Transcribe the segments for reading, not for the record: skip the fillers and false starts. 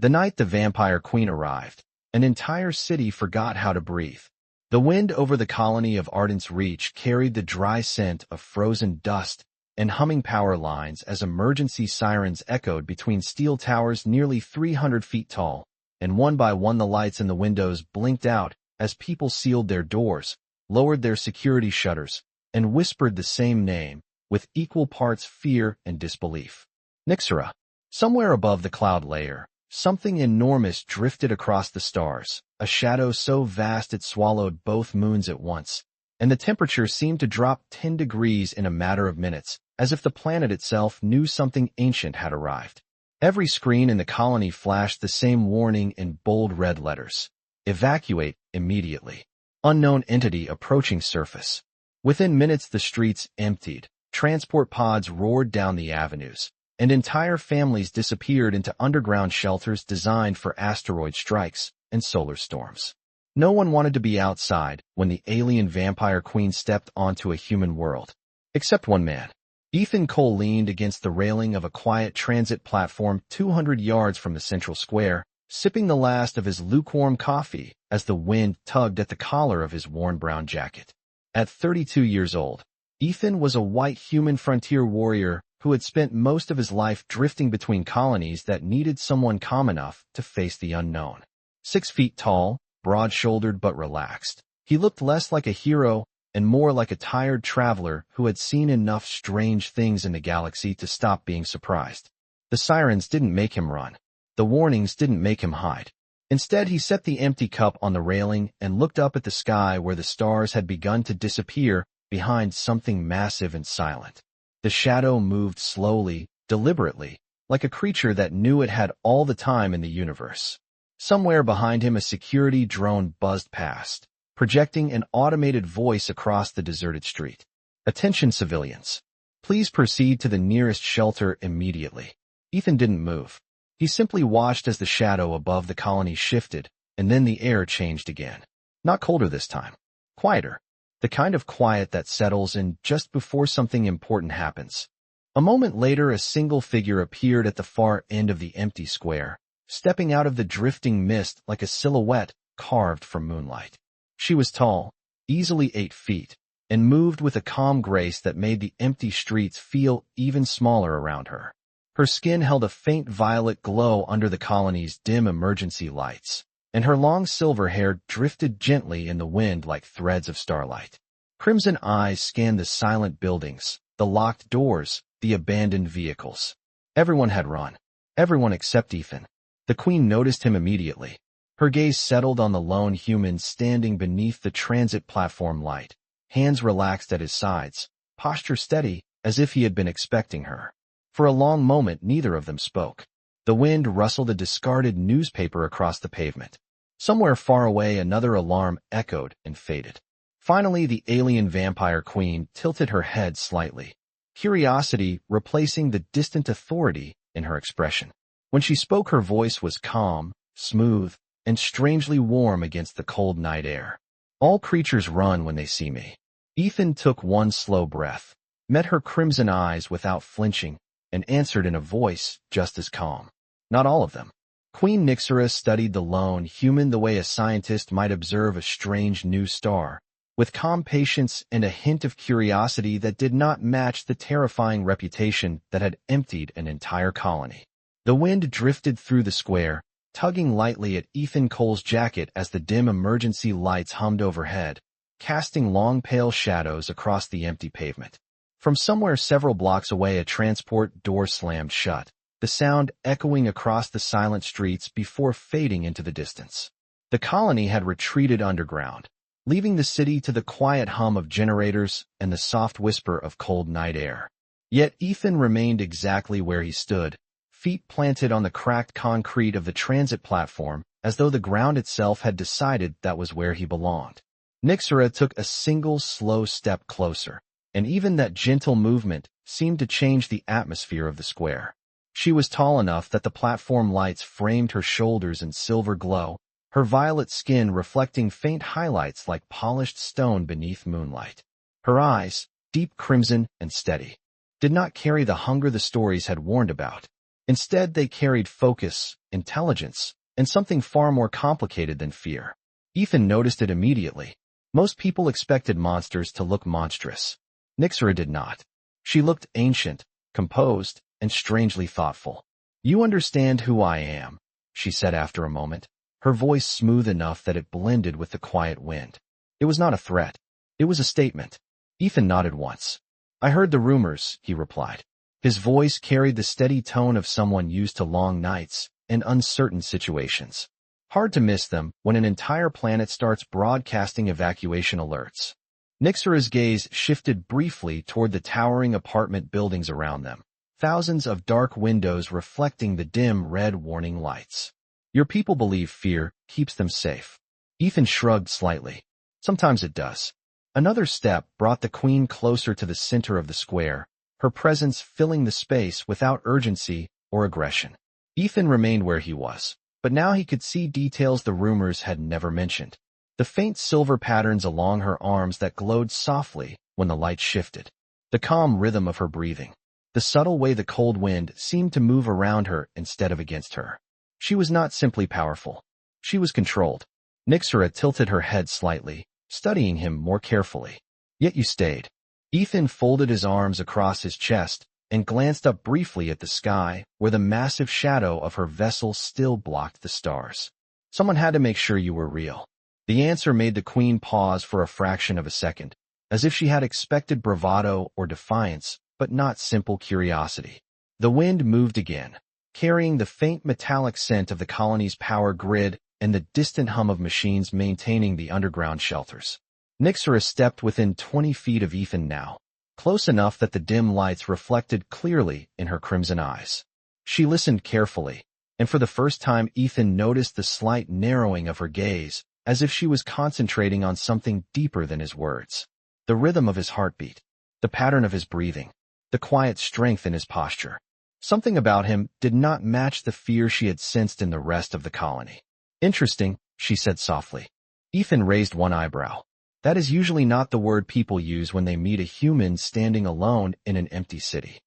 The night the vampire queen arrived, an entire city forgot how to breathe. The wind over the colony of Arden's Reach carried the dry scent of frozen dust and humming power lines as emergency sirens echoed between steel towers nearly 300 feet tall, and one by one the lights in the windows blinked out as people sealed their doors, lowered their security shutters, and whispered the same name, with equal parts fear and disbelief. Nyxera. Somewhere above the cloud layer, something enormous drifted across the stars, a shadow so vast it swallowed both moons at once, and the temperature seemed to drop 10 degrees in a matter of minutes, as if the planet itself knew something ancient had arrived. Every screen in the colony flashed the same warning in bold red letters. Evacuate immediately. Unknown entity approaching surface. Within minutes the streets emptied, transport pods roared down the avenues, and entire families disappeared into underground shelters designed for asteroid strikes and solar storms. No one wanted to be outside when the alien vampire queen stepped onto a human world. Except one man. Ethan Cole leaned against the railing of a quiet transit platform 200 yards from the central square, sipping the last of his lukewarm coffee as the wind tugged at the collar of his worn brown jacket. At 32 years old, Ethan was a white human frontier warrior who had spent most of his life drifting between colonies that needed someone calm enough to face the unknown. 6 feet tall, broad-shouldered but relaxed, he looked less like a hero and more like a tired traveler who had seen enough strange things in the galaxy to stop being surprised. The sirens didn't make him run. The warnings didn't make him hide. Instead, he set the empty cup on the railing and looked up at the sky where the stars had begun to disappear behind something massive and silent. The shadow moved slowly, deliberately, like a creature that knew it had all the time in the universe. Somewhere behind him a security drone buzzed past, projecting an automated voice across the deserted street. Attention civilians. Please proceed to the nearest shelter immediately. Ethan didn't move. He simply watched as the shadow above the colony shifted, and then the air changed again. Not colder this time. Quieter. The kind of quiet that settles in just before something important happens. A moment later, a single figure appeared at the far end of the empty square, stepping out of the drifting mist like a silhouette carved from moonlight. She was tall, easily 8 feet, and moved with a calm grace that made the empty streets feel even smaller around her. Her skin held a faint violet glow under the colony's dim emergency lights, and her long silver hair drifted gently in the wind like threads of starlight. Crimson eyes scanned the silent buildings, the locked doors, the abandoned vehicles. Everyone had run. Everyone except Ethan. The queen noticed him immediately. Her gaze settled on the lone human standing beneath the transit platform light, hands relaxed at his sides, posture steady as if he had been expecting her. For a long moment neither of them spoke. The wind rustled a discarded newspaper across the pavement. Somewhere far away another alarm echoed and faded. Finally the alien vampire queen tilted her head slightly, curiosity replacing the distant authority in her expression. When she spoke her voice was calm, smooth, and strangely warm against the cold night air. All creatures run when they see me. Ethan took one slow breath, met her crimson eyes without flinching, and answered in a voice just as calm. Not all of them. Queen Nyxera studied the lone human the way a scientist might observe a strange new star, with calm patience and a hint of curiosity that did not match the terrifying reputation that had emptied an entire colony. The wind drifted through the square, tugging lightly at Ethan Cole's jacket as the dim emergency lights hummed overhead, casting long pale shadows across the empty pavement. From somewhere several blocks away a transport door slammed shut, the sound echoing across the silent streets before fading into the distance. The colony had retreated underground, leaving the city to the quiet hum of generators and the soft whisper of cold night air. Yet Ethan remained exactly where he stood, feet planted on the cracked concrete of the transit platform, as though the ground itself had decided that was where he belonged. Nyxera took a single slow step closer, and even that gentle movement seemed to change the atmosphere of the square. She was tall enough that the platform lights framed her shoulders in silver glow, her violet skin reflecting faint highlights like polished stone beneath moonlight. Her eyes, deep crimson and steady, did not carry the hunger the stories had warned about. Instead, they carried focus, intelligence, and something far more complicated than fear. Ethan noticed it immediately. Most people expected monsters to look monstrous. Nyxera did not. She looked ancient, composed, and strangely thoughtful. "You understand who I am," she said after a moment, her voice smooth enough that it blended with the quiet wind. It was not a threat. It was a statement. Ethan nodded once. "I heard the rumors," he replied. His voice carried the steady tone of someone used to long nights and uncertain situations. Hard to miss them when an entire planet starts broadcasting evacuation alerts. Nyxera's gaze shifted briefly toward the towering apartment buildings around them, thousands of dark windows reflecting the dim red warning lights. "Your people believe fear keeps them safe." Ethan shrugged slightly. "Sometimes it does." Another step brought the queen closer to the center of the square, her presence filling the space without urgency or aggression. Ethan remained where he was, but now he could see details the rumors had never mentioned. The faint silver patterns along her arms that glowed softly when the light shifted. The calm rhythm of her breathing. The subtle way the cold wind seemed to move around her instead of against her. She was not simply powerful. She was controlled. Nyxera tilted her head slightly, studying him more carefully. "Yet you stayed." Ethan folded his arms across his chest and glanced up briefly at the sky, where the massive shadow of her vessel still blocked the stars. "Someone had to make sure you were real." The answer made the queen pause for a fraction of a second, as if she had expected bravado or defiance, but not simple curiosity. The wind moved again, carrying the faint metallic scent of the colony's power grid and the distant hum of machines maintaining the underground shelters. Nyxera stepped within 20 feet of Ethan now, close enough that the dim lights reflected clearly in her crimson eyes. She listened carefully, and for the first time Ethan noticed the slight narrowing of her gaze, as if she was concentrating on something deeper than his words. The rhythm of his heartbeat, the pattern of his breathing, the quiet strength in his posture. Something about him did not match the fear she had sensed in the rest of the colony. "Interesting," she said softly. Ethan raised one eyebrow. That is usually not the word people use when they meet a human standing alone in an empty city.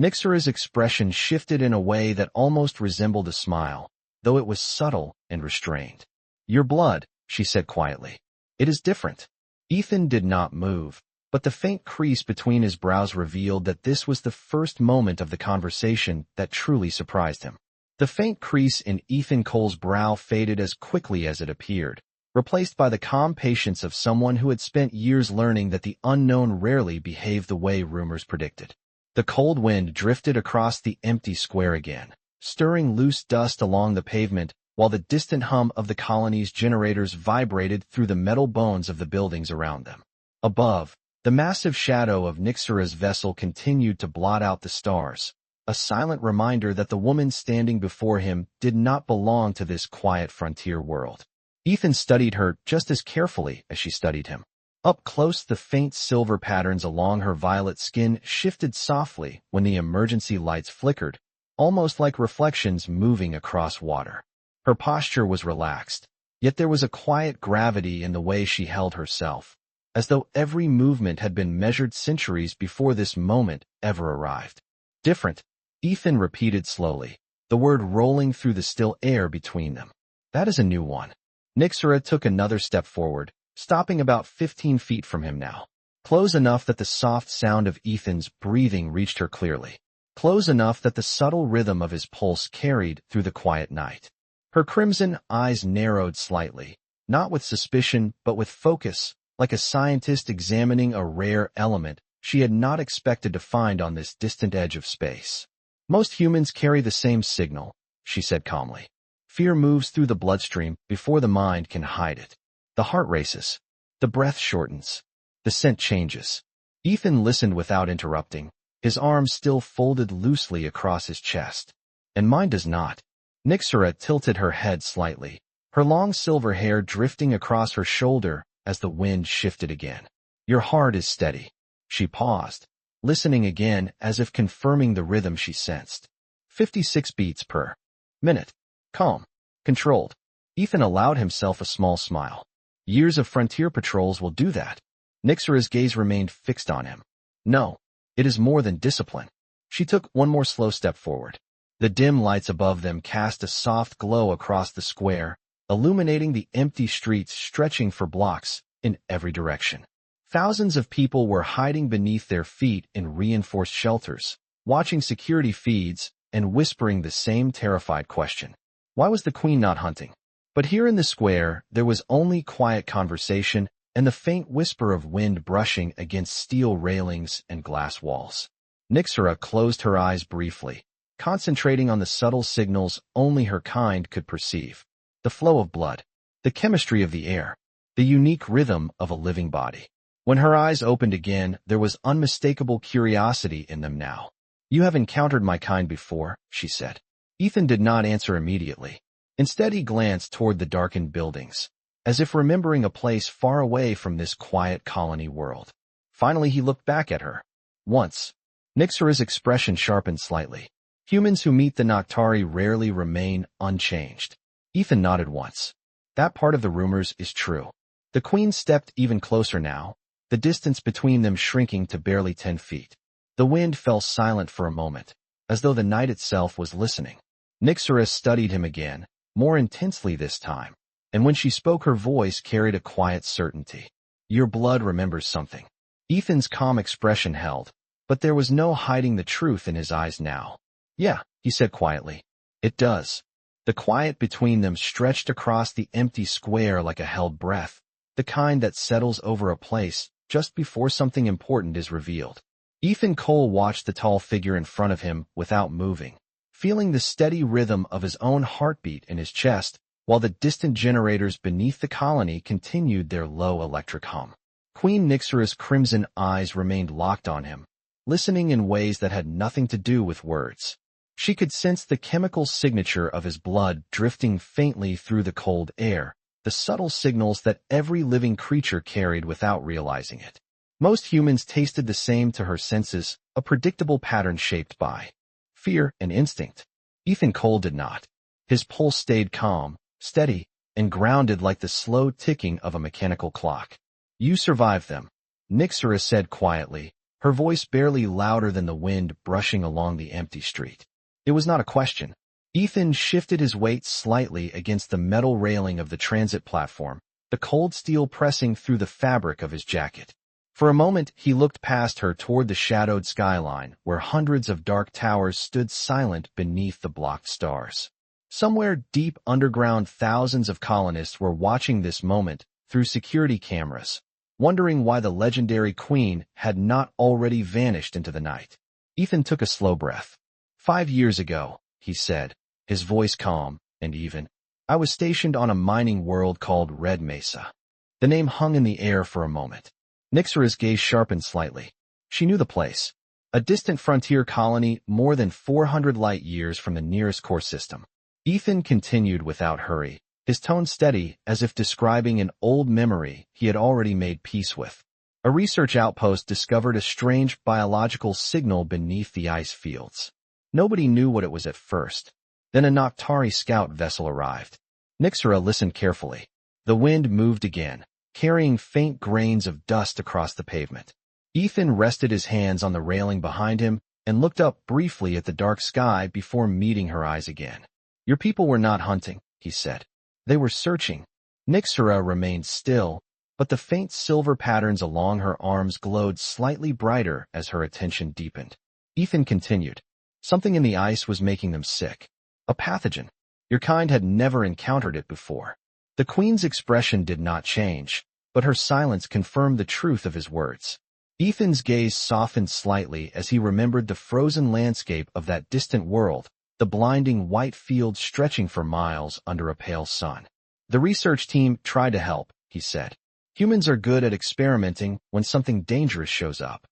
Nyxera's expression shifted in a way that almost resembled a smile, though it was subtle and restrained. "Your blood," she said quietly. "It is different." Ethan did not move, but the faint crease between his brows revealed that this was the first moment of the conversation that truly surprised him. The faint crease in Ethan Cole's brow faded as quickly as it appeared, replaced by the calm patience of someone who had spent years learning that the unknown rarely behaved the way rumors predicted. The cold wind drifted across the empty square again, stirring loose dust along the pavement, while the distant hum of the colony's generators vibrated through the metal bones of the buildings around them. Above, the massive shadow of Nyxera's vessel continued to blot out the stars, a silent reminder that the woman standing before him did not belong to this quiet frontier world. Ethan studied her just as carefully as she studied him. Up close, the faint silver patterns along her violet skin shifted softly when the emergency lights flickered, almost like reflections moving across water. Her posture was relaxed, yet there was a quiet gravity in the way she held herself, as though every movement had been measured centuries before this moment ever arrived. "Different," Ethan repeated slowly, the word rolling through the still air between them. "That is a new one." Nyxera took another step forward, stopping about 15 feet from him now. Close enough that the soft sound of Ethan's breathing reached her clearly. Close enough that the subtle rhythm of his pulse carried through the quiet night. Her crimson eyes narrowed slightly, not with suspicion but with focus, like a scientist examining a rare element she had not expected to find on this distant edge of space. "Most humans carry the same signal," she said calmly. "Fear moves through the bloodstream before the mind can hide it. The heart races. The breath shortens. The scent changes." Ethan listened without interrupting, his arms still folded loosely across his chest. "And mine does not." Nyxera tilted her head slightly, her long silver hair drifting across her shoulder as the wind shifted again. "Your heart is steady." She paused, listening again as if confirming the rhythm she sensed. 56 beats per minute. Calm. Controlled. Ethan allowed himself a small smile. Years of frontier patrols will do that. Nyxera's gaze remained fixed on him. "No, it is more than discipline." She took one more slow step forward. The dim lights above them cast a soft glow across the square, illuminating the empty streets stretching for blocks in every direction. Thousands of people were hiding beneath their feet in reinforced shelters, watching security feeds and whispering the same terrified question. Why was the queen not hunting? But here in the square, there was only quiet conversation and the faint whisper of wind brushing against steel railings and glass walls. Nixera closed her eyes briefly, concentrating on the subtle signals only her kind could perceive. The flow of blood, the chemistry of the air, the unique rhythm of a living body. When her eyes opened again, there was unmistakable curiosity in them now. "You have encountered my kind before," she said. Ethan did not answer immediately. Instead, he glanced toward the darkened buildings, as if remembering a place far away from this quiet colony world. Finally, he looked back at her. Once. Nixera's expression sharpened slightly. Humans who meet the Noctari rarely remain unchanged. Ethan nodded once. That part of the rumors is true. The queen stepped even closer now, the distance between them shrinking to barely 10 feet. The wind fell silent for a moment, as though the night itself was listening. Nixera studied him again, more intensely this time, and when she spoke her voice carried a quiet certainty. "Your blood remembers something." Ethan's calm expression held, but there was no hiding the truth in his eyes now. "Yeah," he said quietly. "It does." The quiet between them stretched across the empty square like a held breath, the kind that settles over a place just before something important is revealed. Ethan Cole watched the tall figure in front of him without moving, feeling the steady rhythm of his own heartbeat in his chest, while the distant generators beneath the colony continued their low electric hum. Queen Nixera's crimson eyes remained locked on him, listening in ways that had nothing to do with words. She could sense the chemical signature of his blood drifting faintly through the cold air, the subtle signals that every living creature carried without realizing it. Most humans tasted the same to her senses, a predictable pattern shaped by fear and instinct. Ethan Cole did not. His pulse stayed calm, steady, and grounded like the slow ticking of a mechanical clock. "You survived them," Nixera said quietly, her voice barely louder than the wind brushing along the empty street. It was not a question. Ethan shifted his weight slightly against the metal railing of the transit platform, the cold steel pressing through the fabric of his jacket. For a moment, he looked past her toward the shadowed skyline, where hundreds of dark towers stood silent beneath the blocked stars. Somewhere deep underground, thousands of colonists were watching this moment through security cameras, wondering why the legendary queen had not already vanished into the night. Ethan took a slow breath. 5 years ago, he said, his voice calm and even, I was stationed on a mining world called Red Mesa. The name hung in the air for a moment. Nixera's gaze sharpened slightly. She knew the place. A distant frontier colony more than 400 light years from the nearest core system. Ethan continued without hurry, his tone steady as if describing an old memory he had already made peace with. A research outpost discovered a strange biological signal beneath the ice fields. Nobody knew what it was at first. Then a Noctari scout vessel arrived. Nixera listened carefully. The wind moved again, carrying faint grains of dust across the pavement. Ethan rested his hands on the railing behind him and looked up briefly at the dark sky before meeting her eyes again. Your people were not hunting, he said. They were searching. Nixera remained still, but the faint silver patterns along her arms glowed slightly brighter as her attention deepened. Ethan continued. Something in the ice was making them sick. A pathogen. Your kind had never encountered it before. The queen's expression did not change, but her silence confirmed the truth of his words. Ethan's gaze softened slightly as he remembered the frozen landscape of that distant world, the blinding white fields stretching for miles under a pale sun. The research team tried to help, he said. Humans are good at experimenting when something dangerous shows up.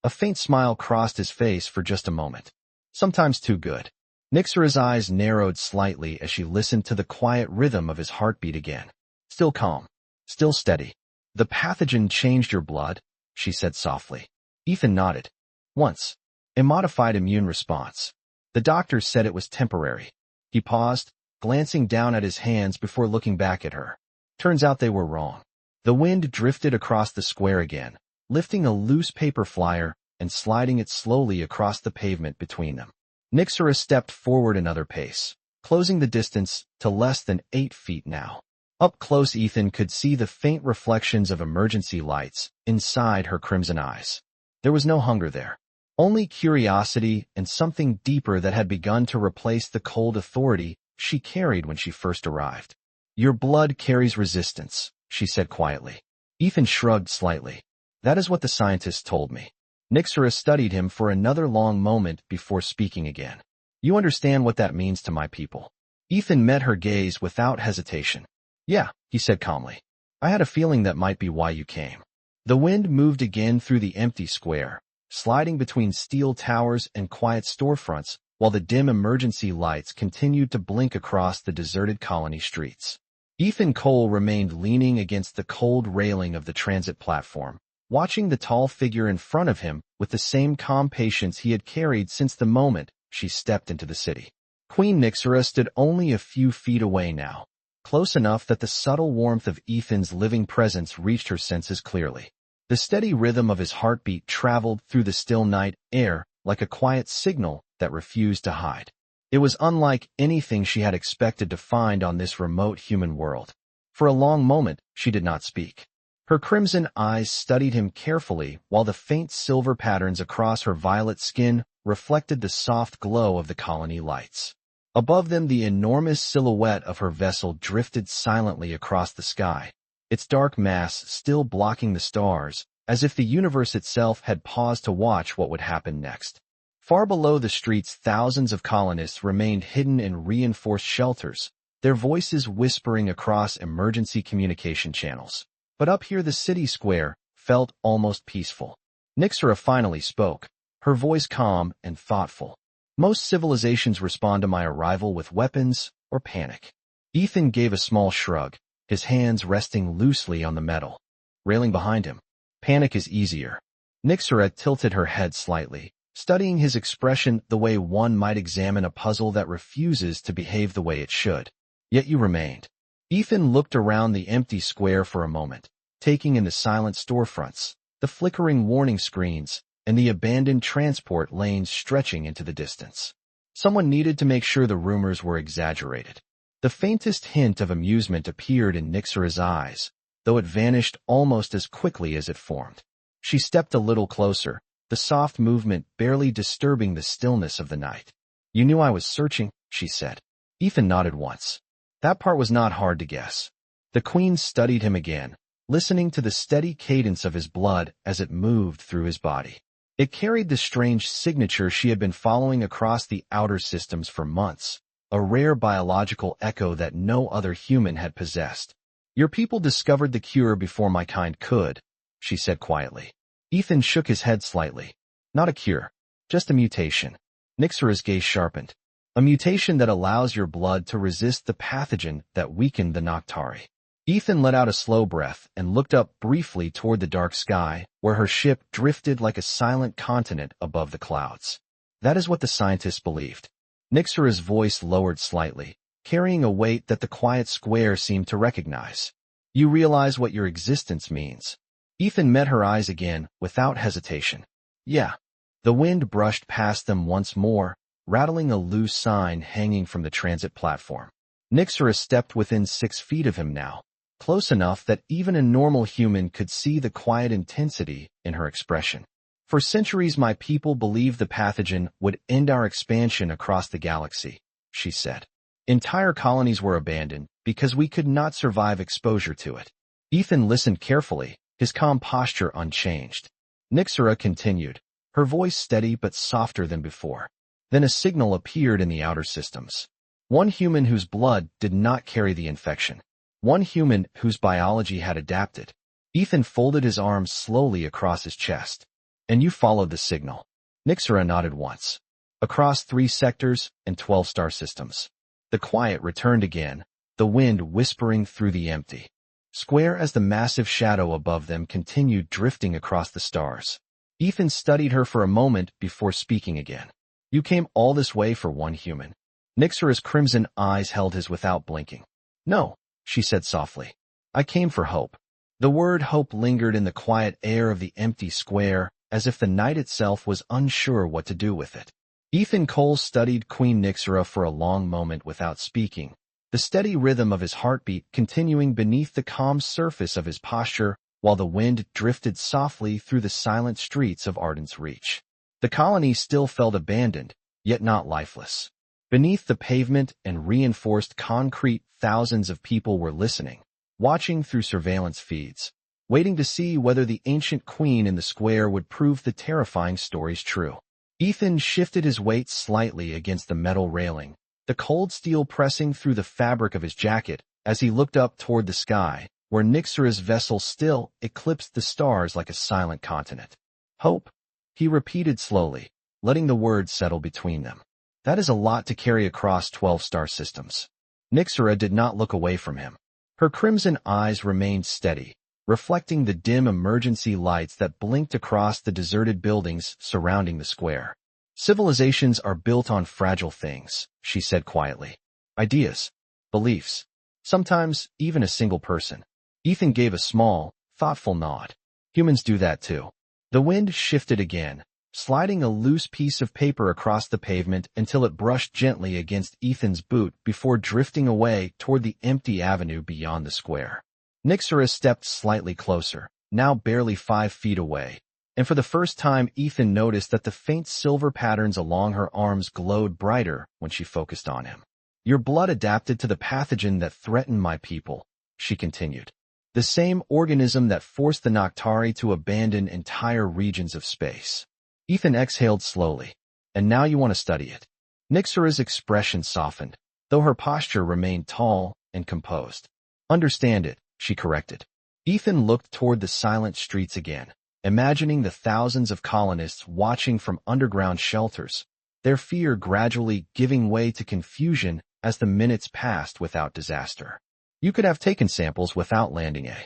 A faint smile crossed his face for just a moment. Sometimes too good. Nixera's eyes narrowed slightly as she listened to the quiet rhythm of his heartbeat again. Still calm. Still steady. The pathogen changed your blood, she said softly. Ethan nodded. Once. A modified immune response. The doctor said it was temporary. He paused, glancing down at his hands before looking back at her. Turns out they were wrong. The wind drifted across the square again, lifting a loose paper flyer and sliding it slowly across the pavement between them. Nyxera stepped forward another pace, closing the distance to less than 8 feet now. Up close, Ethan could see the faint reflections of emergency lights inside her crimson eyes. There was no hunger there, only curiosity and something deeper that had begun to replace the cold authority she carried when she first arrived. "Your blood carries resistance," she said quietly. Ethan shrugged slightly. "That is what the scientists told me." Nyxera studied him for another long moment before speaking again. "You understand what that means to my people?" Ethan met her gaze without hesitation. "Yeah," he said calmly. "I had a feeling that might be why you came." The wind moved again through the empty square, sliding between steel towers and quiet storefronts, while the dim emergency lights continued to blink across the deserted colony streets. Ethan Cole remained leaning against the cold railing of the transit platform, watching the tall figure in front of him with the same calm patience he had carried since the moment she stepped into the city. Queen Nyxera stood only a few feet away now, close enough that the subtle warmth of Ethan's living presence reached her senses clearly. The steady rhythm of his heartbeat traveled through the still night air like a quiet signal that refused to hide. It was unlike anything she had expected to find on this remote human world. For a long moment, she did not speak. Her crimson eyes studied him carefully while the faint silver patterns across her violet skin reflected the soft glow of the colony lights. Above them, the enormous silhouette of her vessel drifted silently across the sky, its dark mass still blocking the stars, as if the universe itself had paused to watch what would happen next. Far below the streets, thousands of colonists remained hidden in reinforced shelters, their voices whispering across emergency communication channels. But up here, the city square felt almost peaceful. Nyxera finally spoke, her voice calm and thoughtful. "Most civilizations respond to my arrival with weapons or panic." Ethan gave a small shrug, his hands resting loosely on the metal railing behind him. "Panic is easier." Nyxera tilted her head slightly, studying his expression the way one might examine a puzzle that refuses to behave the way it should. "Yet you remained." Ethan looked around the empty square for a moment, taking in the silent storefronts, the flickering warning screens, and the abandoned transport lanes stretching into the distance. Someone needed to make sure the rumors were exaggerated. The faintest hint of amusement appeared in Nyxera's eyes, though it vanished almost as quickly as it formed. She stepped a little closer, the soft movement barely disturbing the stillness of the night. "You knew I was searching," she said. Ethan nodded once. That part was not hard to guess. The Queen studied him again, listening to the steady cadence of his blood as it moved through his body. It carried the strange signature she had been following across the outer systems for months, a rare biological echo that no other human had possessed. "Your people discovered the cure before my kind could," she said quietly. Ethan shook his head slightly. "Not a cure, just a mutation." Nyxera's gaze sharpened. "A mutation that allows your blood to resist the pathogen that weakened the Noctari." Ethan let out a slow breath and looked up briefly toward the dark sky, where her ship drifted like a silent continent above the clouds. "That is what the scientists believed." Nyxera's voice lowered slightly, carrying a weight that the quiet square seemed to recognize. "You realize what your existence means." Ethan met her eyes again, without hesitation. "Yeah." The wind brushed past them once more, rattling a loose sign hanging from the transit platform. Nyxera stepped within 6 feet of him now, close enough that even a normal human could see the quiet intensity in her expression. "For centuries, my people believed the pathogen would end our expansion across the galaxy," she said. "Entire colonies were abandoned because we could not survive exposure to it." Ethan listened carefully, his calm posture unchanged. Nyxera continued, her voice steady but softer than before. Then a signal appeared in the outer systems. One human whose blood did not carry the infection. One human whose biology had adapted. Ethan folded his arms slowly across his chest. "And you followed the signal." Nyxera nodded once. "Across 3 sectors and 12 star systems." The quiet returned again, the wind whispering through the empty square as the massive shadow above them continued drifting across the stars. Ethan studied her for a moment before speaking again. "You came all this way for one human." Nyxera's crimson eyes held his without blinking. "No," she said softly. "I came for hope." The word hope lingered in the quiet air of the empty square, as if the night itself was unsure what to do with it. Ethan Cole studied Queen Nixera for a long moment without speaking, the steady rhythm of his heartbeat continuing beneath the calm surface of his posture while the wind drifted softly through the silent streets of Arden's Reach. The colony still felt abandoned, yet not lifeless. Beneath the pavement and reinforced concrete, thousands of people were listening, watching through surveillance feeds, waiting to see whether the ancient queen in the square would prove the terrifying stories true. Ethan shifted his weight slightly against the metal railing, the cold steel pressing through the fabric of his jacket as he looked up toward the sky, where Nixera's vessel still eclipsed the stars like a silent continent. Hope, he repeated slowly, letting the words settle between them. That is a lot to carry across 12 star systems. Nixera did not look away from him. Her crimson eyes remained steady, reflecting the dim emergency lights that blinked across the deserted buildings surrounding the square. Civilizations are built on fragile things, she said quietly. Ideas, beliefs, sometimes even a single person. Ethan gave a small, thoughtful nod. Humans do that too. The wind shifted again, sliding a loose piece of paper across the pavement until it brushed gently against Ethan's boot before drifting away toward the empty avenue beyond the square. Nixera stepped slightly closer, now barely 5 feet away, and for the first time Ethan noticed that the faint silver patterns along her arms glowed brighter when she focused on him. Your blood adapted to the pathogen that threatened my people, she continued. The same organism that forced the Noctari to abandon entire regions of space. Ethan exhaled slowly. And now you want to study it. Nixera's expression softened, though her posture remained tall and composed. Understand it, she corrected. Ethan looked toward the silent streets again, imagining the thousands of colonists watching from underground shelters, their fear gradually giving way to confusion as the minutes passed without disaster. You could have taken samples without landing a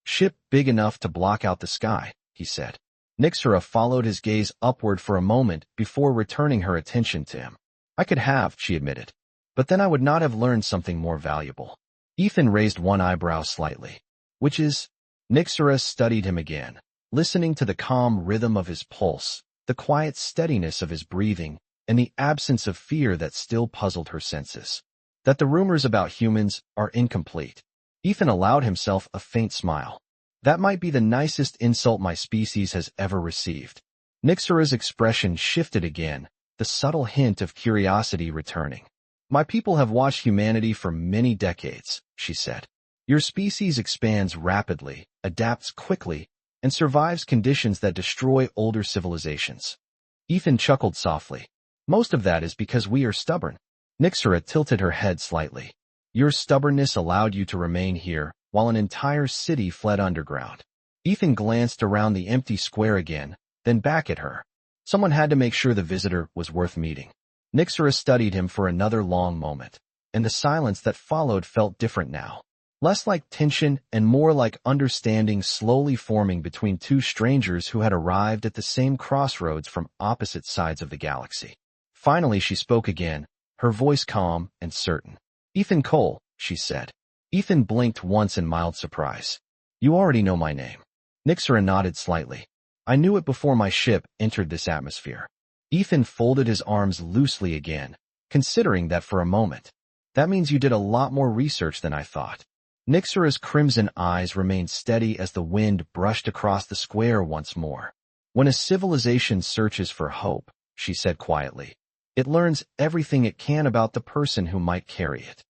ship big enough to block out the sky, he said. Nixera followed his gaze upward for a moment before returning her attention to him. I could have, she admitted, but then I would not have learned something more valuable. Ethan raised one eyebrow slightly. Which is? Nixera studied him again, listening to the calm rhythm of his pulse, the quiet steadiness of his breathing, and the absence of fear that still puzzled her senses. That the rumors about humans are incomplete. Ethan allowed himself a faint smile. That might be the nicest insult my species has ever received. Nixera's expression shifted again, the subtle hint of curiosity returning. My people have watched humanity for many decades, she said. Your species expands rapidly, adapts quickly, and survives conditions that destroy older civilizations. Ethan chuckled softly. Most of that is because we are stubborn. Nixera tilted her head slightly. Your stubbornness allowed you to remain here, while an entire city fled underground. Ethan glanced around the empty square again, then back at her. Someone had to make sure the visitor was worth meeting. Nixera studied him for another long moment, and the silence that followed felt different now. Less like tension and more like understanding slowly forming between two strangers who had arrived at the same crossroads from opposite sides of the galaxy. Finally she spoke again, her voice calm and certain. Ethan Cole, she said. Ethan blinked once in mild surprise. You already know my name. Nixera nodded slightly. I knew it before my ship entered this atmosphere. Ethan folded his arms loosely again, considering that for a moment. That means you did a lot more research than I thought. Nixera's crimson eyes remained steady as the wind brushed across the square once more. When a civilization searches for hope, she said quietly, it learns everything it can about the person who might carry it.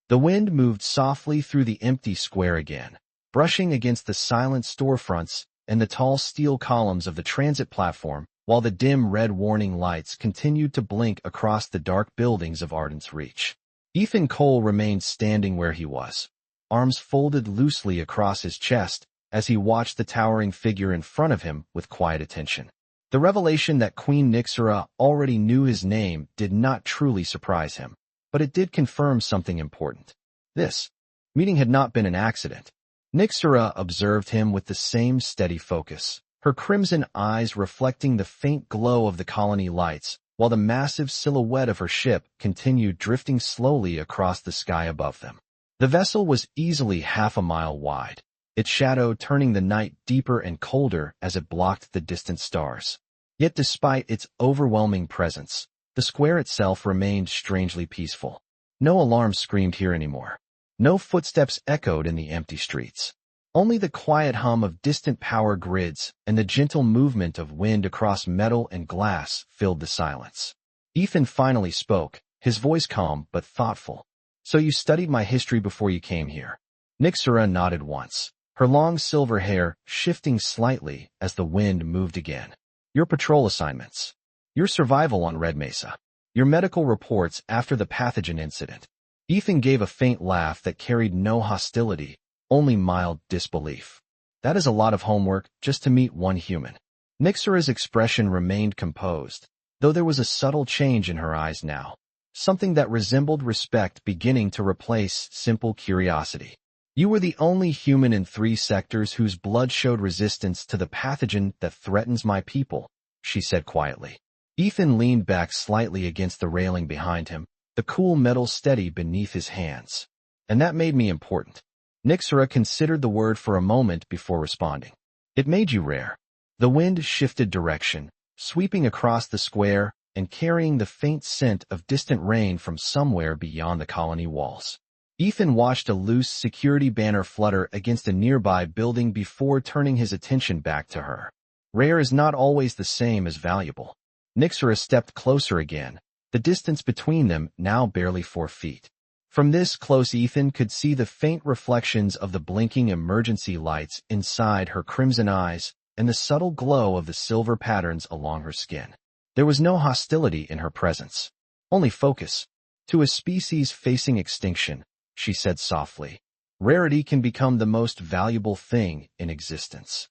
The wind moved softly through the empty square again, brushing against the silent storefronts and the tall steel columns of the transit platform, while the dim red warning lights continued to blink across the dark buildings of Arden's Reach. Ethan Cole remained standing where he was, arms folded loosely across his chest as he watched the towering figure in front of him with quiet attention. The revelation that Queen Nixera already knew his name did not truly surprise him, but it did confirm something important. This meeting had not been an accident. Nixera observed him with the same steady focus, her crimson eyes reflecting the faint glow of the colony lights, while the massive silhouette of her ship continued drifting slowly across the sky above them. The vessel was easily half a mile wide, its shadow turning the night deeper and colder as it blocked the distant stars. Yet despite its overwhelming presence, The square itself remained strangely peaceful. No alarms screamed here anymore. No footsteps echoed in the empty streets. Only the quiet hum of distant power grids and the gentle movement of wind across metal and glass filled the silence. Ethan finally spoke, his voice calm but thoughtful. "So you studied my history before you came here?" Nixera nodded once, her long silver hair shifting slightly as the wind moved again. "Your patrol assignments. Your survival on Red Mesa. Your medical reports after the pathogen incident." Ethan gave a faint laugh that carried no hostility, only mild disbelief. "That is a lot of homework just to meet one human." Nixera's expression remained composed, though there was a subtle change in her eyes now, something that resembled respect beginning to replace simple curiosity. "You were the only human in 3 sectors whose blood showed resistance to the pathogen that threatens my people," she said quietly. Ethan leaned back slightly against the railing behind him, the cool metal steady beneath his hands. "And that made me important." Nixera considered the word for a moment before responding. "It made you rare." The wind shifted direction, sweeping across the square and carrying the faint scent of distant rain from somewhere beyond the colony walls. Ethan watched a loose security banner flutter against a nearby building before turning his attention back to her. Rare is not always the same as valuable. Nixera stepped closer again, the distance between them now barely 4 feet. From this close, Ethan could see the faint reflections of the blinking emergency lights inside her crimson eyes and the subtle glow of the silver patterns along her skin. There was no hostility in her presence, only focus. "To a species facing extinction," she said softly, "rarity can become the most valuable thing in existence."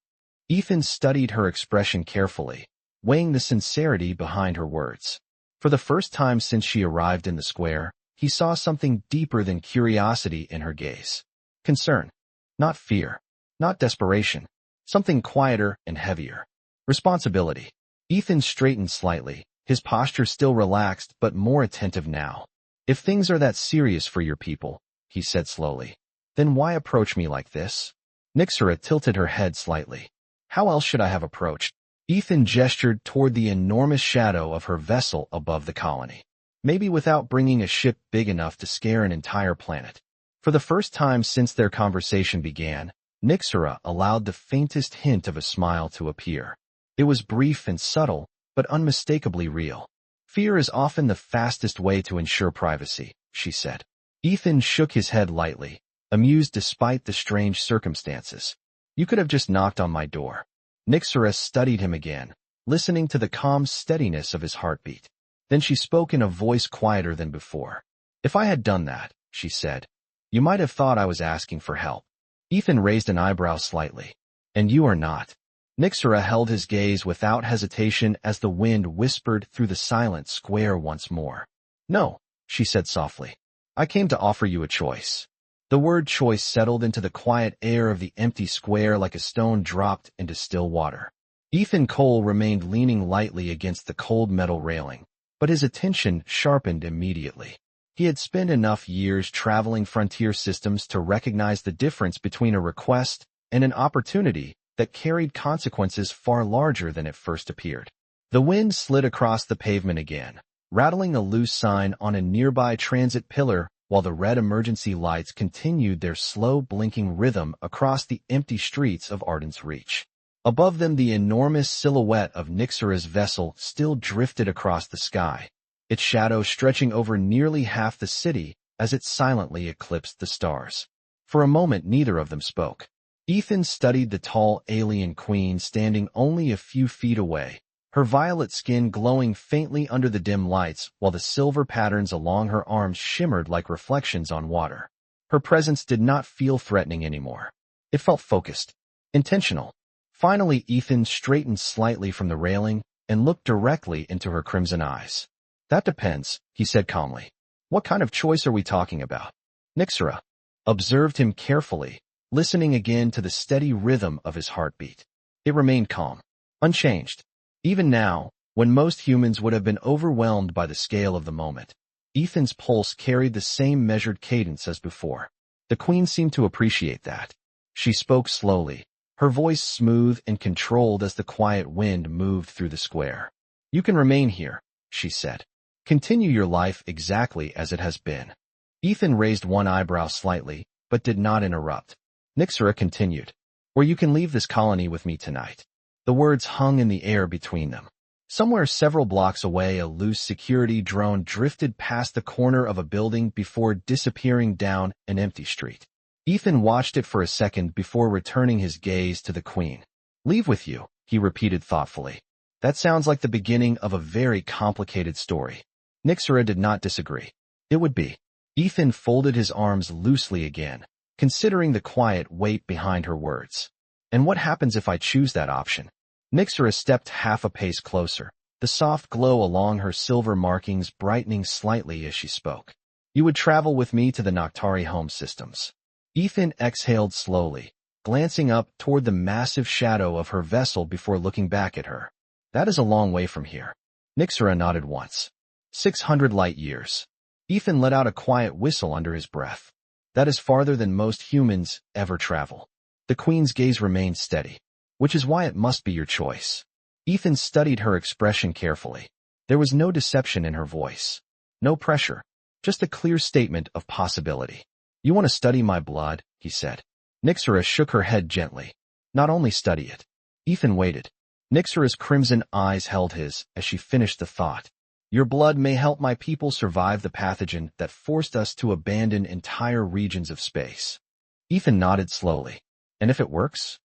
Ethan studied her expression carefully, weighing the sincerity behind her words. For the first time since she arrived in the square, he saw something deeper than curiosity in her gaze. Concern. Not fear. Not desperation. Something quieter and heavier. Responsibility. Ethan straightened slightly, his posture still relaxed but more attentive now. "If things are that serious for your people," he said slowly, "then why approach me like this?" Nixera tilted her head slightly. "How else should I have approached?" Ethan gestured toward the enormous shadow of her vessel above the colony. "Maybe without bringing a ship big enough to scare an entire planet." For the first time since their conversation began, Nixera allowed the faintest hint of a smile to appear. It was brief and subtle, but unmistakably real. "Fear is often the fastest way to ensure privacy," she said. Ethan shook his head lightly, amused despite the strange circumstances. "You could have just knocked on my door." Nixera studied him again, listening to the calm steadiness of his heartbeat. Then she spoke in a voice quieter than before. "If I had done that," she said, "you might have thought I was asking for help." Ethan raised an eyebrow slightly. "And you are not." Nixera held his gaze without hesitation as the wind whispered through the silent square once more. "No," she said softly. "I came to offer you a choice." The word choice settled into the quiet air of the empty square like a stone dropped into still water. Ethan Cole remained leaning lightly against the cold metal railing, but his attention sharpened immediately. He had spent enough years traveling frontier systems to recognize the difference between a request and an opportunity that carried consequences far larger than it first appeared. The wind slid across the pavement again, rattling a loose sign on a nearby transit pillar while the red emergency lights continued their slow blinking rhythm across the empty streets of Arden's Reach. Above them, the enormous silhouette of Nixera's vessel still drifted across the sky, its shadow stretching over nearly half the city as it silently eclipsed the stars. For a moment, neither of them spoke. Ethan studied the tall alien queen standing only a few feet away, her violet skin glowing faintly under the dim lights while the silver patterns along her arms shimmered like reflections on water. Her presence did not feel threatening anymore. It felt focused, intentional. Finally, Ethan straightened slightly from the railing and looked directly into her crimson eyes. "That depends," he said calmly. "What kind of choice are we talking about?" Nixera observed him carefully, listening again to the steady rhythm of his heartbeat. It remained calm, unchanged. Even now, when most humans would have been overwhelmed by the scale of the moment, Ethan's pulse carried the same measured cadence as before. The queen seemed to appreciate that. She spoke slowly, her voice smooth and controlled as the quiet wind moved through the square. "You can remain here," she said. Continue your life exactly as it has been. Ethan raised one eyebrow slightly, but did not interrupt. Nyxera continued. Or you can leave this colony with me tonight. The words hung in the air between them. Somewhere several blocks away, a loose security drone drifted past the corner of a building before disappearing down an empty street. Ethan watched it for a second before returning his gaze to the Queen. Leave with you, he repeated thoughtfully. That sounds like the beginning of a very complicated story. Nyxera did not disagree. It would be. Ethan folded his arms loosely again, considering the quiet weight behind her words. And what happens if I choose that option? Nyxera stepped half a pace closer, the soft glow along her silver markings brightening slightly as she spoke. You would travel with me to the Noctari home systems. Ethan exhaled slowly, glancing up toward the massive shadow of her vessel before looking back at her. That is a long way from here. Nyxera nodded once. 600 light years. Ethan let out a quiet whistle under his breath. That is farther than most humans ever travel. The Queen's gaze remained steady, which is why it must be your choice. Ethan studied her expression carefully. There was no deception in her voice. No pressure. Just a clear statement of possibility. You want to study my blood, he said. Nyxera shook her head gently. Not only study it. Ethan waited. Nyxera's crimson eyes held his as she finished the thought. Your blood may help my people survive the pathogen that forced us to abandon entire regions of space. Ethan nodded slowly. And if it works?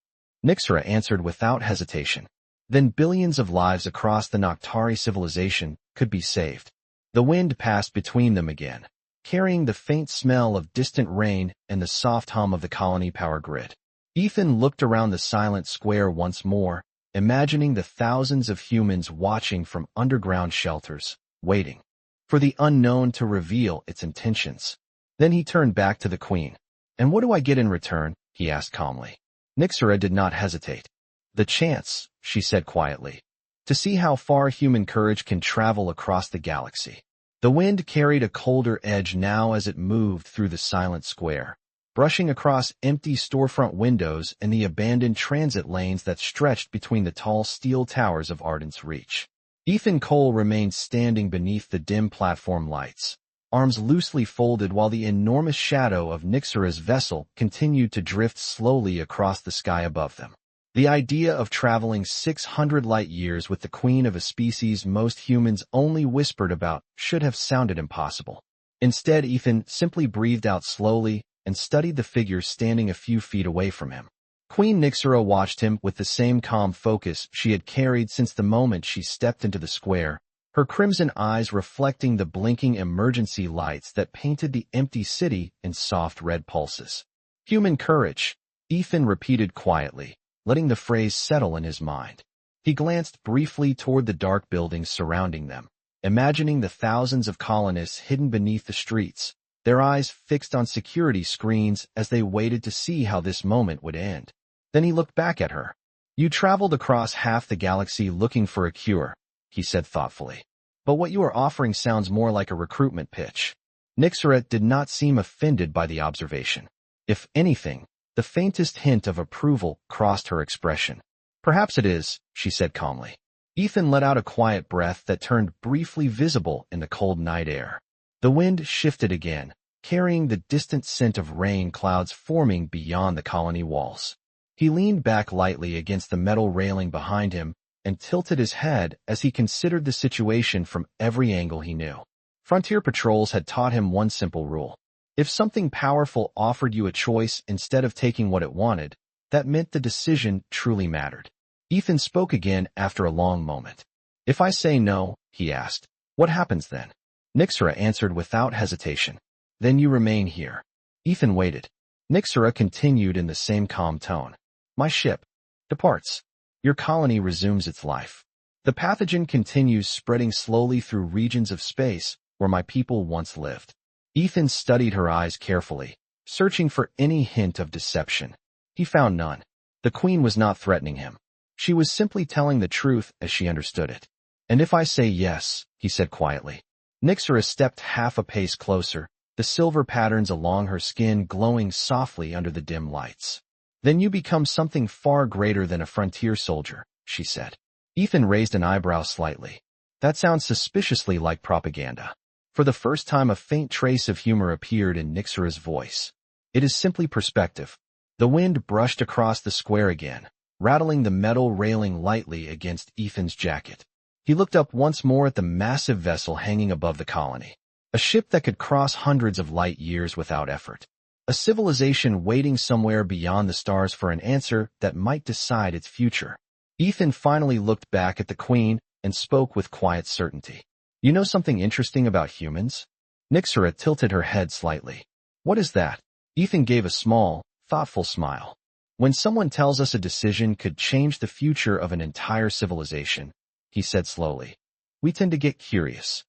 Nyxera answered without hesitation. Then billions of lives across the Noctari civilization could be saved. The wind passed between them again, carrying the faint smell of distant rain and the soft hum of the colony power grid. Ethan looked around the silent square once more, imagining the thousands of humans watching from underground shelters, waiting for the unknown to reveal its intentions. Then he turned back to the Queen. And what do I get in return? He asked calmly. Nyxera did not hesitate. The chance, she said quietly, to see how far human courage can travel across the galaxy. The wind carried a colder edge now as it moved through the silent square, brushing across empty storefront windows and the abandoned transit lanes that stretched between the tall steel towers of Arden's Reach. Ethan Cole remained standing beneath the dim platform lights, arms loosely folded while the enormous shadow of Nyxera's vessel continued to drift slowly across the sky above them. The idea of traveling 600 light years with the queen of a species most humans only whispered about should have sounded impossible. Instead, Ethan simply breathed out slowly and studied the figure standing a few feet away from him. Queen Nyxera watched him with the same calm focus she had carried since the moment she stepped into the square, her crimson eyes reflecting the blinking emergency lights that painted the empty city in soft red pulses. Human courage, Ethan repeated quietly, letting the phrase settle in his mind. He glanced briefly toward the dark buildings surrounding them, imagining the thousands of colonists hidden beneath the streets, their eyes fixed on security screens as they waited to see how this moment would end. Then he looked back at her. You traveled across half the galaxy looking for a cure, he said thoughtfully. But what you are offering sounds more like a recruitment pitch. Nyxera did not seem offended by the observation. If anything, the faintest hint of approval crossed her expression. Perhaps it is, she said calmly. Ethan let out a quiet breath that turned briefly visible in the cold night air. The wind shifted again, carrying the distant scent of rain clouds forming beyond the colony walls. He leaned back lightly against the metal railing behind him and tilted his head as he considered the situation from every angle he knew. Frontier patrols had taught him one simple rule. If something powerful offered you a choice instead of taking what it wanted, that meant the decision truly mattered. Ethan spoke again after a long moment. If I say no, he asked, what happens then? Nyxera answered without hesitation. Then you remain here. Ethan waited. Nyxera continued in the same calm tone. My ship departs. Your colony resumes its life. The pathogen continues spreading slowly through regions of space where my people once lived. Ethan studied her eyes carefully, searching for any hint of deception. He found none. The Queen was not threatening him. She was simply telling the truth as she understood it. And if I say yes, he said quietly. Nyxera stepped half a pace closer, the silver patterns along her skin glowing softly under the dim lights. Then you become something far greater than a frontier soldier, she said. Ethan raised an eyebrow slightly. That sounds suspiciously like propaganda. For the first time, a faint trace of humor appeared in Nixera's voice. It is simply perspective. The wind brushed across the square again, rattling the metal railing lightly against Ethan's jacket. He looked up once more at the massive vessel hanging above the colony. A ship that could cross hundreds of light years without effort. A civilization waiting somewhere beyond the stars for an answer that might decide its future. Ethan finally looked back at the Queen and spoke with quiet certainty. You know something interesting about humans? Nixera tilted her head slightly. What is that? Ethan gave a small, thoughtful smile. When someone tells us a decision could change the future of an entire civilization, he said slowly, we tend to get curious.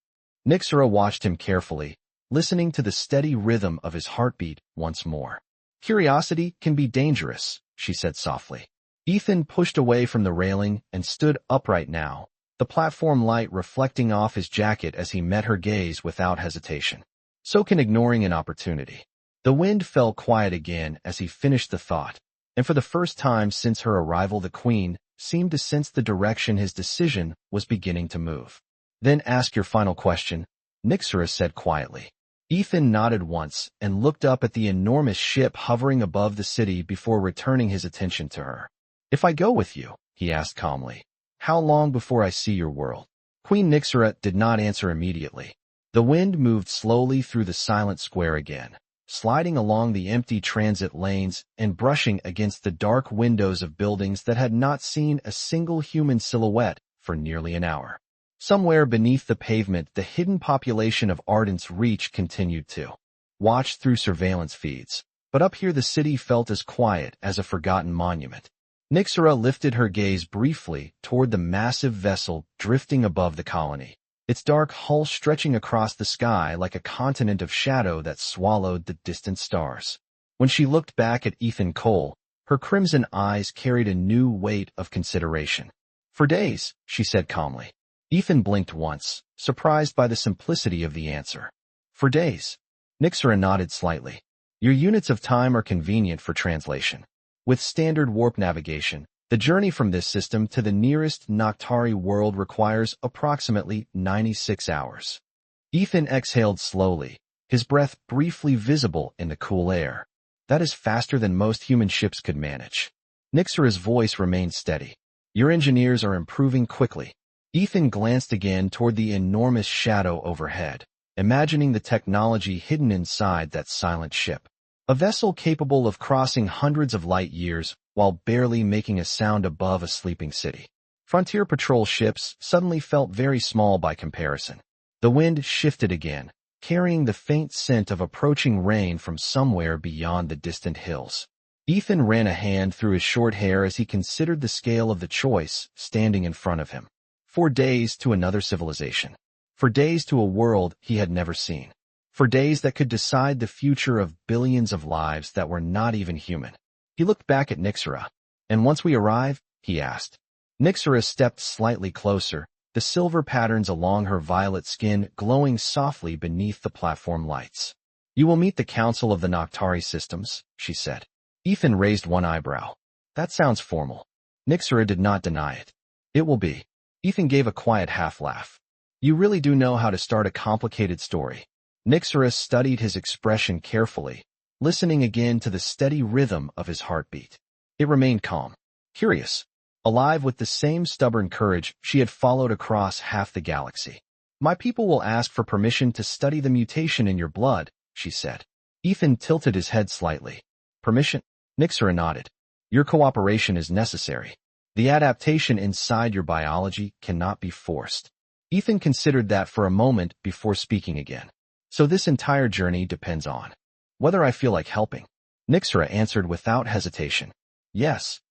Nixera watched him carefully, listening to the steady rhythm of his heartbeat once more. Curiosity can be dangerous, she said softly. Ethan pushed away from the railing and stood upright now, the platform light reflecting off his jacket as he met her gaze without hesitation. So can ignoring an opportunity. The wind fell quiet again as he finished the thought, and for the first time since her arrival the Queen seemed to sense the direction his decision was beginning to move. Then ask your final question, Nixera said quietly. Ethan nodded once and looked up at the enormous ship hovering above the city before returning his attention to her. If I go with you, he asked calmly, how long before I see your world? Queen Nixera did not answer immediately. The wind moved slowly through the silent square again, sliding along the empty transit lanes and brushing against the dark windows of buildings that had not seen a single human silhouette for nearly an hour. Somewhere beneath the pavement, the hidden population of Arden's Reach continued to watch through surveillance feeds, but up here the city felt as quiet as a forgotten monument. Nixera lifted her gaze briefly toward the massive vessel drifting above the colony, its dark hull stretching across the sky like a continent of shadow that swallowed the distant stars. When she looked back at Ethan Cole, her crimson eyes carried a new weight of consideration. For days, she said calmly. Ethan blinked once, surprised by the simplicity of the answer. For days. Nixera nodded slightly. Your units of time are convenient for translation. With standard warp navigation, the journey from this system to the nearest Noctari world requires approximately 96 hours. Ethan exhaled slowly, his breath briefly visible in the cool air. That is faster than most human ships could manage. Nixera's voice remained steady. Your engineers are improving quickly. Ethan glanced again toward the enormous shadow overhead, imagining the technology hidden inside that silent ship. A vessel capable of crossing hundreds of light years while barely making a sound above a sleeping city. Frontier patrol ships suddenly felt very small by comparison. The wind shifted again, carrying the faint scent of approaching rain from somewhere beyond the distant hills. Ethan ran a hand through his short hair as he considered the scale of the choice standing in front of him. 4 days to another civilization. 4 days to a world he had never seen. 4 days that could decide the future of billions of lives that were not even human. He looked back at Nixera. And once we arrive? He asked. Nixera stepped slightly closer, the silver patterns along her violet skin glowing softly beneath the platform lights. You will meet the Council of the Noctari Systems, she said. Ethan raised one eyebrow. That sounds formal. Nixera did not deny it. It will be. Ethan gave a quiet half-laugh. You really do know how to start a complicated story. Nixera studied his expression carefully, listening again to the steady rhythm of his heartbeat. It remained calm, curious, alive with the same stubborn courage she had followed across half the galaxy. My people will ask for permission to study the mutation in your blood, she said. Ethan tilted his head slightly. Permission? Nixera nodded. Your cooperation is necessary. The adaptation inside your biology cannot be forced. Ethan considered that for a moment before speaking again. So this entire journey depends on whether I feel like helping. Nixera answered without hesitation. Yes.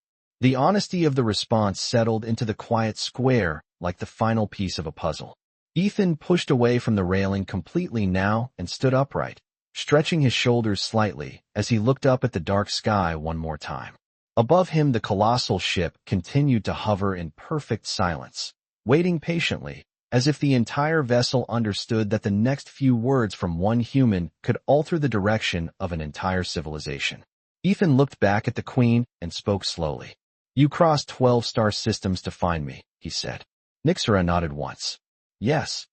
The honesty of the response settled into the quiet square like the final piece of a puzzle. Ethan pushed away from the railing completely now and stood upright, stretching his shoulders slightly as he looked up at the dark sky one more time. Above him, the colossal ship continued to hover in perfect silence, waiting patiently, as if the entire vessel understood that the next few words from one human could alter the direction of an entire civilization. Ethan looked back at the Queen and spoke slowly. You crossed 12 star systems to find me, he said. Nixera nodded once. Yes.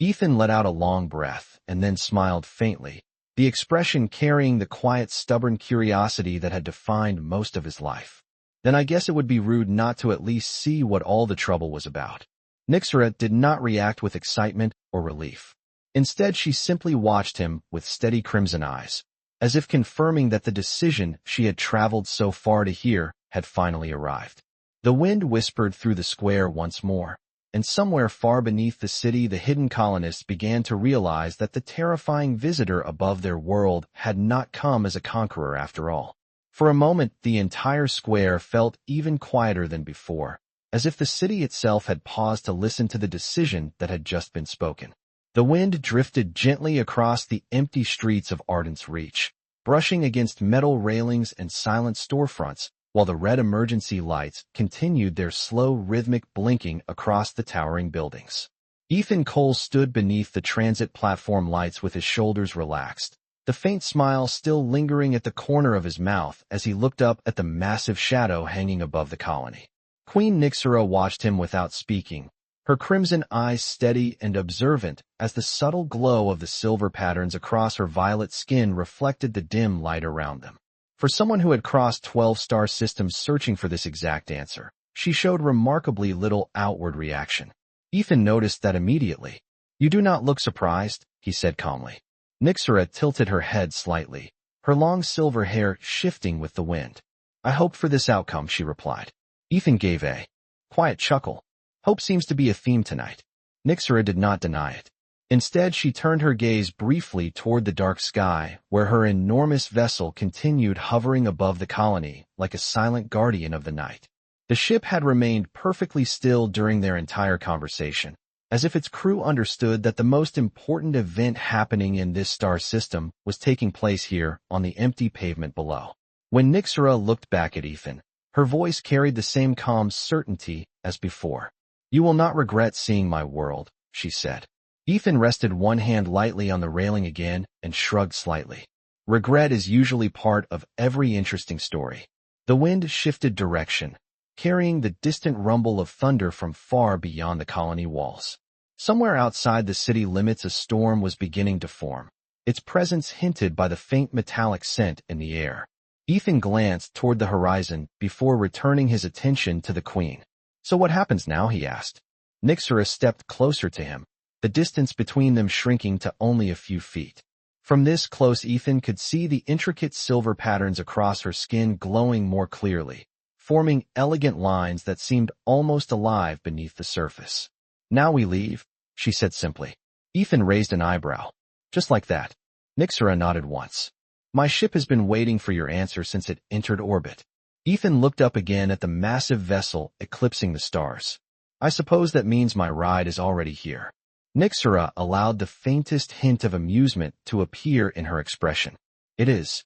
Ethan let out a long breath and then smiled faintly, the expression carrying the quiet, stubborn curiosity that had defined most of his life. Then I guess it would be rude not to at least see what all the trouble was about. Nixera did not react with excitement or relief. Instead, she simply watched him with steady crimson eyes, as if confirming that the decision she had traveled so far to hear had finally arrived. The wind whispered through the square once more, and somewhere far beneath the city the hidden colonists began to realize that the terrifying visitor above their world had not come as a conqueror after all. For a moment, the entire square felt even quieter than before, as if the city itself had paused to listen to the decision that had just been spoken. The wind drifted gently across the empty streets of Arden's Reach, brushing against metal railings and silent storefronts, while the red emergency lights continued their slow rhythmic blinking across the towering buildings. Ethan Cole stood beneath the transit platform lights with his shoulders relaxed, the faint smile still lingering at the corner of his mouth as he looked up at the massive shadow hanging above the colony. Queen Nixera watched him without speaking, her crimson eyes steady and observant as the subtle glow of the silver patterns across her violet skin reflected the dim light around them. For someone who had crossed 12 star systems searching for this exact answer, she showed remarkably little outward reaction. Ethan noticed that immediately. "You do not look surprised," he said calmly. Nixera tilted her head slightly, her long silver hair shifting with the wind. "I hoped for this outcome," she replied. Ethan gave a quiet chuckle. Hope seems to be a theme tonight. Nixera did not deny it. Instead, she turned her gaze briefly toward the dark sky, where her enormous vessel continued hovering above the colony like a silent guardian of the night. The ship had remained perfectly still during their entire conversation, as if its crew understood that the most important event happening in this star system was taking place here on the empty pavement below. When Nixera looked back at Ethan, her voice carried the same calm certainty as before. "You will not regret seeing my world," she said. Ethan rested one hand lightly on the railing again and shrugged slightly. Regret is usually part of every interesting story. The wind shifted direction, carrying the distant rumble of thunder from far beyond the colony walls. Somewhere outside the city limits a storm was beginning to form, its presence hinted by the faint metallic scent in the air. Ethan glanced toward the horizon before returning his attention to the Queen. "So what happens now?" he asked. Nixera stepped closer to him, the distance between them shrinking to only a few feet. From this close, Ethan could see the intricate silver patterns across her skin glowing more clearly, forming elegant lines that seemed almost alive beneath the surface. "Now we leave," she said simply. Ethan raised an eyebrow. "Just like that?" Nixera nodded once. "My ship has been waiting for your answer since it entered orbit." Ethan looked up again at the massive vessel eclipsing the stars. "I suppose that means my ride is already here." Nixera allowed the faintest hint of amusement to appear in her expression. "It is."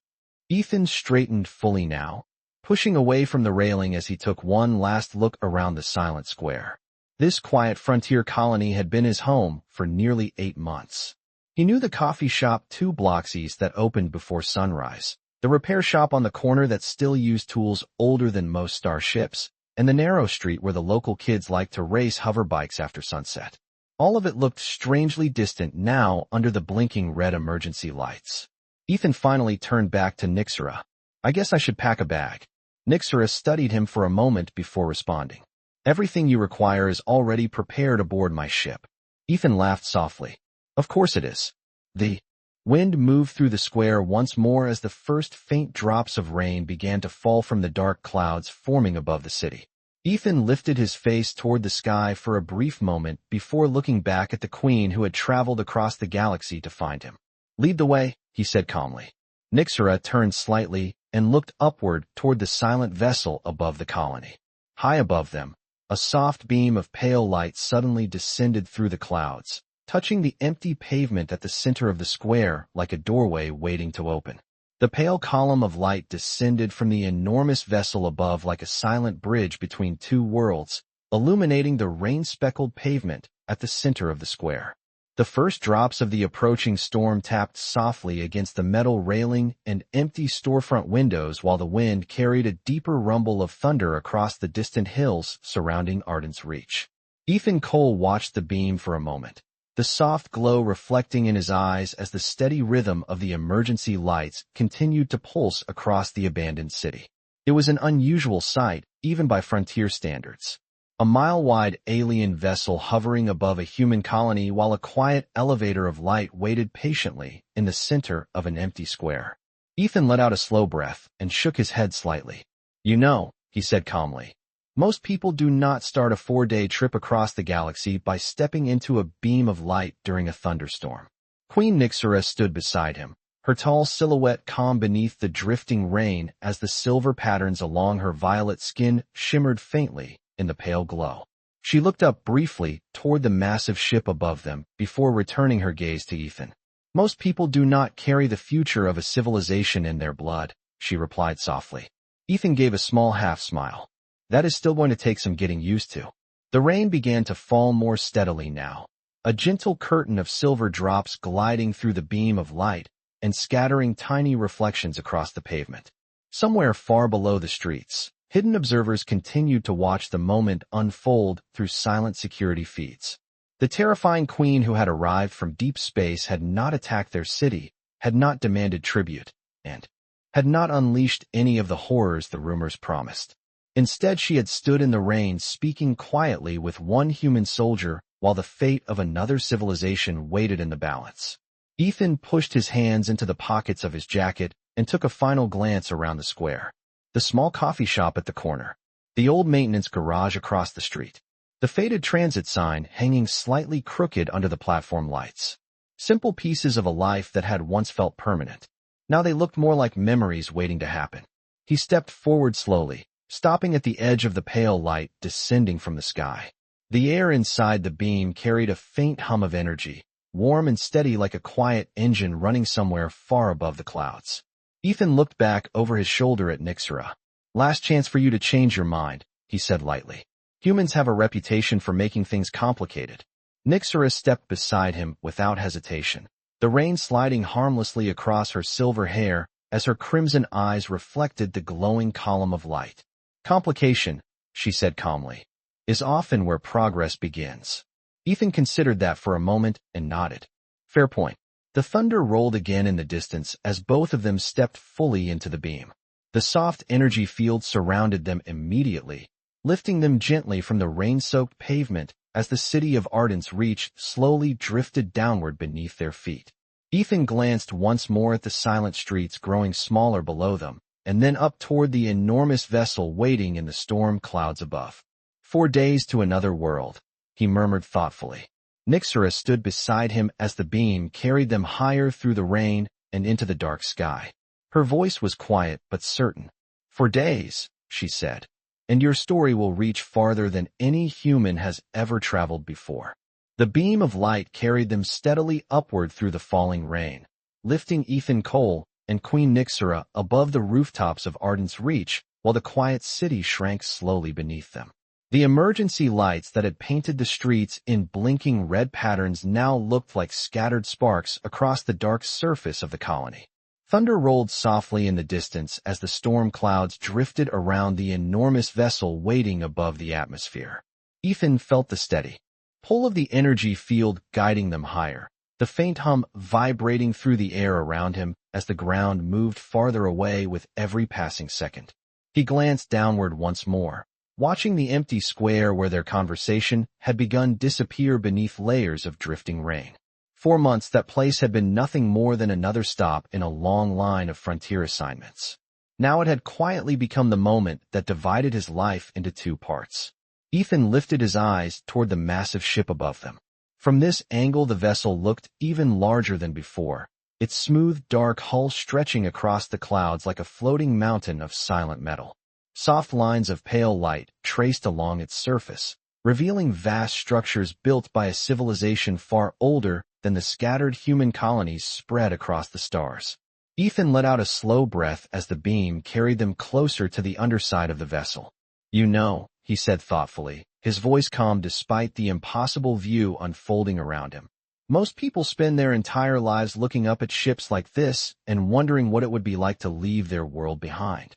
Ethan straightened fully now, pushing away from the railing as he took one last look around the silent square. This quiet frontier colony had been his home for nearly 8 months. He knew the coffee shop 2 blocks east that opened before sunrise, the repair shop on the corner that still used tools older than most starships, and the narrow street where the local kids liked to race hover bikes after sunset. All of it looked strangely distant now under the blinking red emergency lights. Ethan finally turned back to Nixera. "I guess I should pack a bag." Nixera studied him for a moment before responding. "Everything you require is already prepared aboard my ship." Ethan laughed softly. "Of course it is." The wind moved through the square once more as the first faint drops of rain began to fall from the dark clouds forming above the city. Ethan lifted his face toward the sky for a brief moment before looking back at the Queen who had traveled across the galaxy to find him. "Lead the way," he said calmly. Nixera turned slightly and looked upward toward the silent vessel above the colony. High above them, a soft beam of pale light suddenly descended through the clouds, touching the empty pavement at the center of the square like a doorway waiting to open. The pale column of light descended from the enormous vessel above like a silent bridge between 2 worlds, illuminating the rain-speckled pavement at the center of the square. The first drops of the approaching storm tapped softly against the metal railing and empty storefront windows while the wind carried a deeper rumble of thunder across the distant hills surrounding Arden's Reach. Ethan Cole watched the beam for a moment, the soft glow reflecting in his eyes as the steady rhythm of the emergency lights continued to pulse across the abandoned city. It was an unusual sight, even by frontier standards. A mile-wide alien vessel hovering above a human colony while a quiet elevator of light waited patiently in the center of an empty square. Ethan let out a slow breath and shook his head slightly. "You know," he said calmly, "most people do not start a 4-day trip across the galaxy by stepping into a beam of light during a thunderstorm." Queen Nixera stood beside him, her tall silhouette calm beneath the drifting rain as the silver patterns along her violet skin shimmered faintly in the pale glow. She looked up briefly toward the massive ship above them before returning her gaze to Ethan. "Most people do not carry the future of a civilization in their blood," she replied softly. Ethan gave a small half-smile. "That is still going to take some getting used to." The rain began to fall more steadily now, a gentle curtain of silver drops gliding through the beam of light and scattering tiny reflections across the pavement. Somewhere far below the streets, hidden observers continued to watch the moment unfold through silent security feeds. The terrifying queen who had arrived from deep space had not attacked their city, had not demanded tribute, and had not unleashed any of the horrors the rumors promised. Instead, she had stood in the rain speaking quietly with one human soldier while the fate of another civilization waited in the balance. Ethan pushed his hands into the pockets of his jacket and took a final glance around the square. The small coffee shop at the corner, the old maintenance garage across the street, the faded transit sign hanging slightly crooked under the platform lights. Simple pieces of a life that had once felt permanent. Now they looked more like memories waiting to happen. He stepped forward slowly, stopping at the edge of the pale light descending from the sky. The air inside the beam carried a faint hum of energy, warm and steady like a quiet engine running somewhere far above the clouds. Ethan looked back over his shoulder at Nixera. "Last chance for you to change your mind," he said lightly. "Humans have a reputation for making things complicated." Nixera stepped beside him without hesitation, the rain sliding harmlessly across her silver hair as her crimson eyes reflected the glowing column of light. "Complication," she said calmly, "is often where progress begins." Ethan considered that for a moment and nodded. "Fair point." The thunder rolled again in the distance as both of them stepped fully into the beam. The soft energy field surrounded them immediately, lifting them gently from the rain-soaked pavement as the city of Arden's Reach slowly drifted downward beneath their feet. Ethan glanced once more at the silent streets growing smaller below them, and then up toward the enormous vessel waiting in the storm clouds above. 4 days to another world, he murmured thoughtfully. Nixera stood beside him as the beam carried them higher through the rain and into the dark sky. Her voice was quiet but certain. "For days," she said, "and your story will reach farther than any human has ever traveled before." The beam of light carried them steadily upward through the falling rain, lifting Ethan Cole and Queen Nixera above the rooftops of Arden's Reach while the quiet city shrank slowly beneath them. The emergency lights that had painted the streets in blinking red patterns now looked like scattered sparks across the dark surface of the colony. Thunder rolled softly in the distance as the storm clouds drifted around the enormous vessel waiting above the atmosphere. Ethan felt the steady pull of the energy field guiding them higher, the faint hum vibrating through the air around him as the ground moved farther away with every passing second. He glanced downward once more, watching the empty square where their conversation had begun disappear beneath layers of drifting rain. 4 months that place had been nothing more than another stop in a long line of frontier assignments. Now it had quietly become the moment that divided his life into 2 parts. Ethan lifted his eyes toward the massive ship above them. From this angle the vessel looked even larger than before, its smooth dark hull stretching across the clouds like a floating mountain of silent metal. Soft lines of pale light traced along its surface, revealing vast structures built by a civilization far older than the scattered human colonies spread across the stars. Ethan let out a slow breath as the beam carried them closer to the underside of the vessel. "You know," he said thoughtfully, his voice calm despite the impossible view unfolding around him. "Most people spend their entire lives looking up at ships like this and wondering what it would be like to leave their world behind."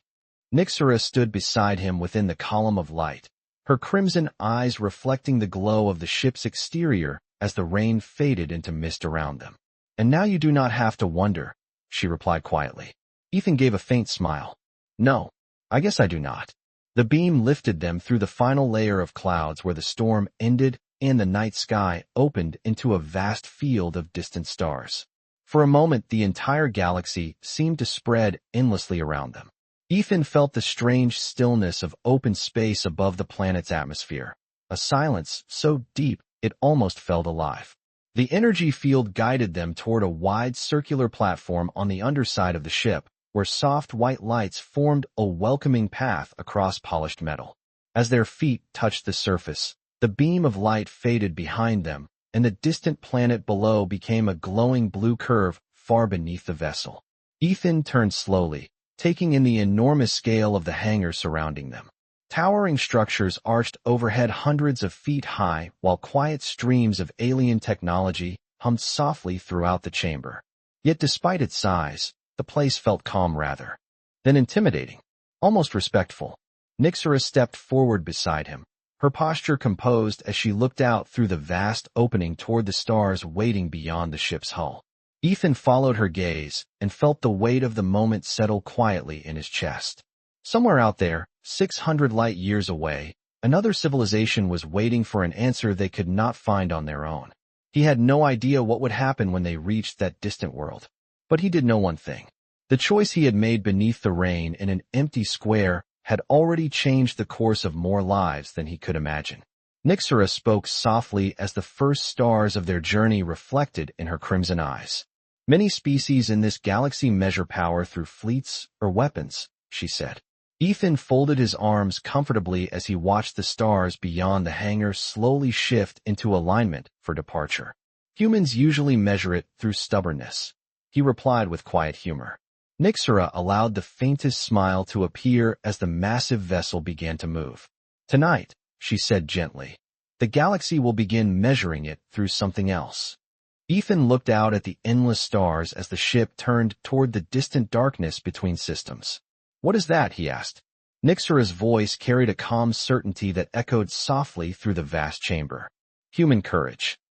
Nixera stood beside him within the column of light, her crimson eyes reflecting the glow of the ship's exterior as the rain faded into mist around them. "And now you do not have to wonder," she replied quietly. Ethan gave a faint smile. "No, I guess I do not." The beam lifted them through the final layer of clouds where the storm ended and the night sky opened into a vast field of distant stars. For a moment, the entire galaxy seemed to spread endlessly around them. Ethan felt the strange stillness of open space above the planet's atmosphere, a silence so deep it almost felt alive. The energy field guided them toward a wide circular platform on the underside of the ship, where soft white lights formed a welcoming path across polished metal. As their feet touched the surface, the beam of light faded behind them, and the distant planet below became a glowing blue curve far beneath the vessel. Ethan turned slowly, taking in the enormous scale of the hangar surrounding them. Towering structures arched overhead hundreds of feet high, while quiet streams of alien technology hummed softly throughout the chamber. Yet despite its size, the place felt calm rather than intimidating, almost respectful. Nyxera stepped forward beside him, her posture composed as she looked out through the vast opening toward the stars waiting beyond the ship's hull. Ethan followed her gaze and felt the weight of the moment settle quietly in his chest. Somewhere out there, 600 light years away, another civilization was waiting for an answer they could not find on their own. He had no idea what would happen when they reached that distant world. But he did know one thing. The choice he had made beneath the rain in an empty square had already changed the course of more lives than he could imagine. Nyxera spoke softly as the first stars of their journey reflected in her crimson eyes. "Many species in this galaxy measure power through fleets or weapons," she said. Ethan folded his arms comfortably as he watched the stars beyond the hangar slowly shift into alignment for departure. "Humans usually measure it through stubbornness," he replied with quiet humor. Nyxera allowed the faintest smile to appear as the massive vessel began to move. "Tonight," she said gently, "the galaxy will begin measuring it through something else." Ethan looked out at the endless stars as the ship turned toward the distant darkness between systems. "What is that?" he asked. Nyxera's voice carried a calm certainty that echoed softly through the vast chamber. "Human courage,"